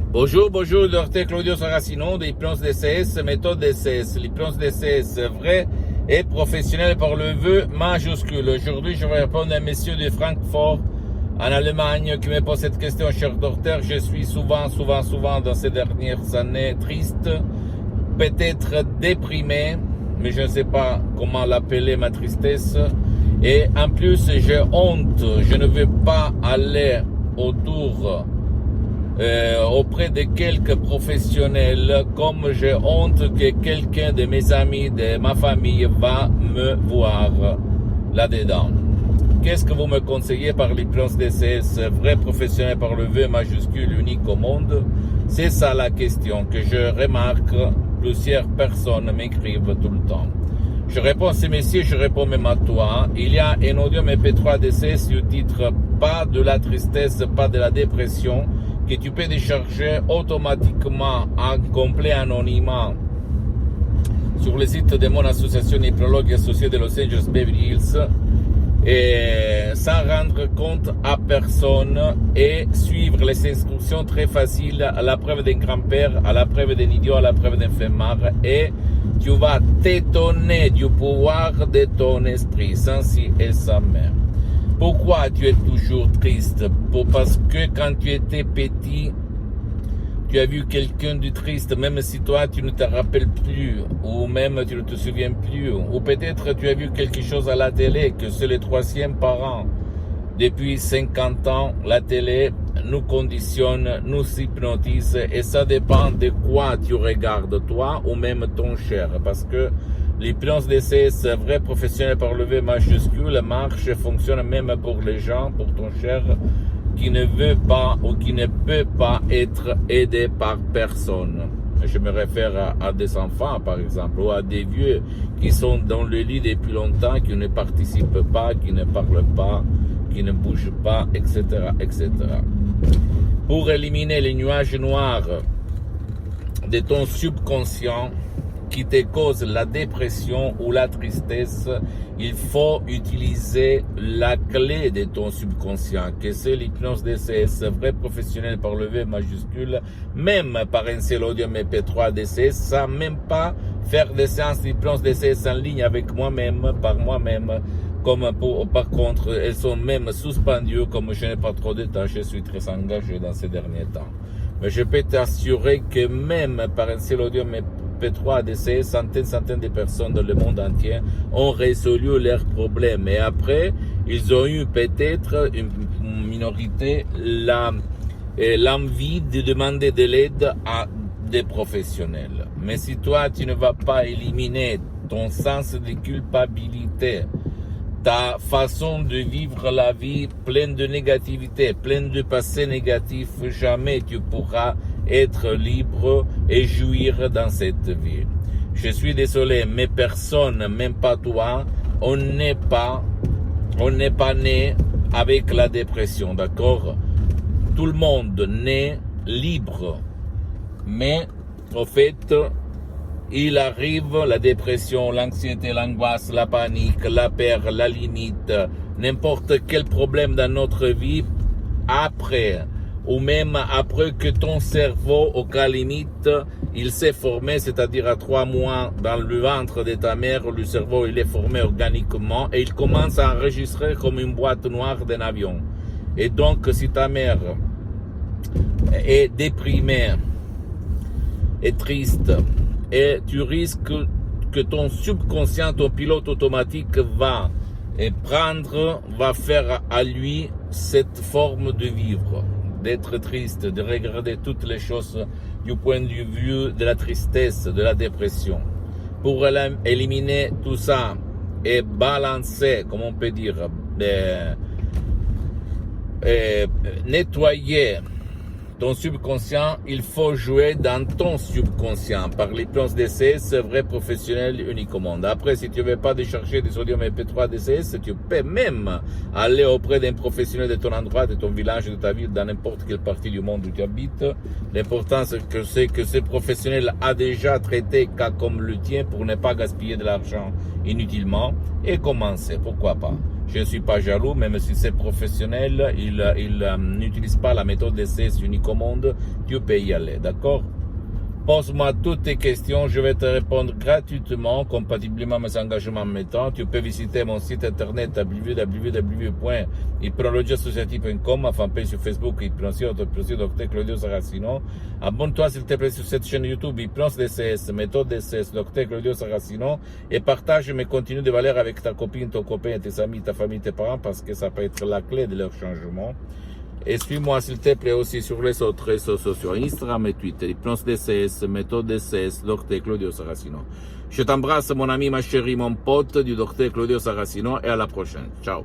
Bonjour, docteur Claudio Saracino de l'hypnose DCS, méthode DCS. L'hypnose DCS vrai et professionnel par le vœu majuscule. Aujourd'hui, je vais répondre à un monsieur de Francfort, en Allemagne, qui me pose cette question, cher docteur. Je suis souvent dans ces dernières années triste, peut-être déprimé, mais je ne sais pas comment l'appeler, ma tristesse. Et en plus, j'ai honte, je ne veux pas aller auprès de quelques professionnels, comme j'ai honte que quelqu'un de mes amis, de ma famille va me voir là-dedans. Qu'est-ce que vous me conseillez par l'hypnose DCS, vrai professionnel par le V majuscule unique au monde? C'est ça la question que je remarque, plusieurs personnes m'écrivent tout le temps. Je réponds à ces messieurs, je réponds même à toi. Il y a un audio MP3 DCS du titre « Pas de la tristesse, pas de la dépression » que tu peux décharger automatiquement en complet anonymat sur le site de mon association Hypnologue associée de Los Angeles Beverly Hills, et sans rendre compte à personne, et suivre les instructions très faciles à la preuve d'un grand-père, à la preuve d'un idiot, à la preuve d'un flemmard, et tu vas t'étonner du pouvoir de ton esprit, sans si et sans mais. Pourquoi tu es toujours triste? Parce que quand tu étais petit, tu as vu quelqu'un de triste, même si toi tu ne te rappelles plus, ou même tu ne te souviens plus, ou peut-être tu as vu quelque chose à la télé, que c'est le troisième parent. Depuis 50 ans, la télé nous conditionne, nous hypnotise, et ça dépend de quoi tu regardes, toi ou même ton cher, parce que l'hypnose DCS vrai professionnel par le V majuscule marche et fonctionne même pour les gens, pour ton cher, qui ne veut pas ou qui ne peut pas être aidé par personne. Je me réfère à des enfants, par exemple, ou à des vieux qui sont dans le lit depuis longtemps, qui ne participent pas, qui ne parlent pas, qui ne bougent pas, etc., etc. Pour éliminer les nuages noirs de ton subconscient qui te cause la dépression ou la tristesse, il faut utiliser la clé de ton subconscient, que c'est l'hypnose DCS, vrai professionnel par le V majuscule, même par un seul audio MP3 DCS, sans même pas faire des séances d'hypnose DCS en ligne avec moi-même, par moi-même, par contre, elles sont même suspendues, comme je n'ai pas trop de temps, je suis très engagé dans ces derniers temps. Mais je peux t'assurer que même par un seul audio MP3 DCS, centaines de personnes dans le monde entier ont résolu leurs problèmes. Et après, ils ont eu peut-être une minorité l'envie de demander de l'aide à des professionnels. Mais si toi, tu ne vas pas éliminer ton sens de culpabilité, ta façon de vivre la vie pleine de négativité, pleine de passé négatif, jamais tu pourras être libre et jouir dans cette vie. Je suis désolé, mais personne, même pas toi, on n'est pas né avec la dépression, d'accord? Tout le monde naît libre, mais au fait, il arrive la dépression, l'anxiété, l'angoisse, la panique, la peur, la limite, n'importe quel problème dans notre vie après, ou même après que ton cerveau, au cas limite, il s'est formé, c'est-à-dire à 3 mois dans le ventre de ta mère, le cerveau il est formé organiquement et il commence à enregistrer comme une boîte noire d'un avion. Et donc, si ta mère est déprimée, est triste, et tu risques que ton subconscient, ton pilote automatique va faire à lui cette forme de vivre, d'être triste, de regarder toutes les choses du point de vue de la tristesse, de la dépression. Pour éliminer tout ça et balancer, comme on peut dire, nettoyer ton subconscient, il faut jouer dans ton subconscient par l'hypnose DCS, vrai professionnel unique au monde. Après, si tu ne veux pas décharger des audios MP3 DCS, tu peux même aller auprès d'un professionnel de ton endroit, de ton village, de ta ville, dans n'importe quelle partie du monde où tu habites. L'important, c'est que ce professionnel a déjà traité cas comme le tien pour ne pas gaspiller de l'argent inutilement et commencer, pourquoi pas. Je ne suis pas jaloux, même si c'est professionnel, il n'utilise pas la méthode DCS unique au monde, tu peux y aller, d'accord? Pose-moi toutes tes questions, je vais te répondre gratuitement, compatiblement à mes engagements en même temps. Tu peux visiter mon site internet www.hypnologiassociative.com, ma fanpage sur Facebook, Hypnosie, Dr Claudio Saracino. Abonne-toi s'il te plaît sur cette chaîne YouTube, Hypnose DCS, méthode DCS, Dr Claudio Saracino, et partage mes contenus de valeur avec ta copine, ton copain, tes amis, ta famille, tes parents, parce que ça peut être la clé de leur changement. Et suis-moi s'il te plaît aussi sur les autres réseaux sociaux, Instagram et Twitter, Hypnose DCS, méthode DCS, Dr Claudio Saracino. Je t'embrasse mon ami, ma chérie, mon pote du Dr Claudio Saracino et à la prochaine. Ciao.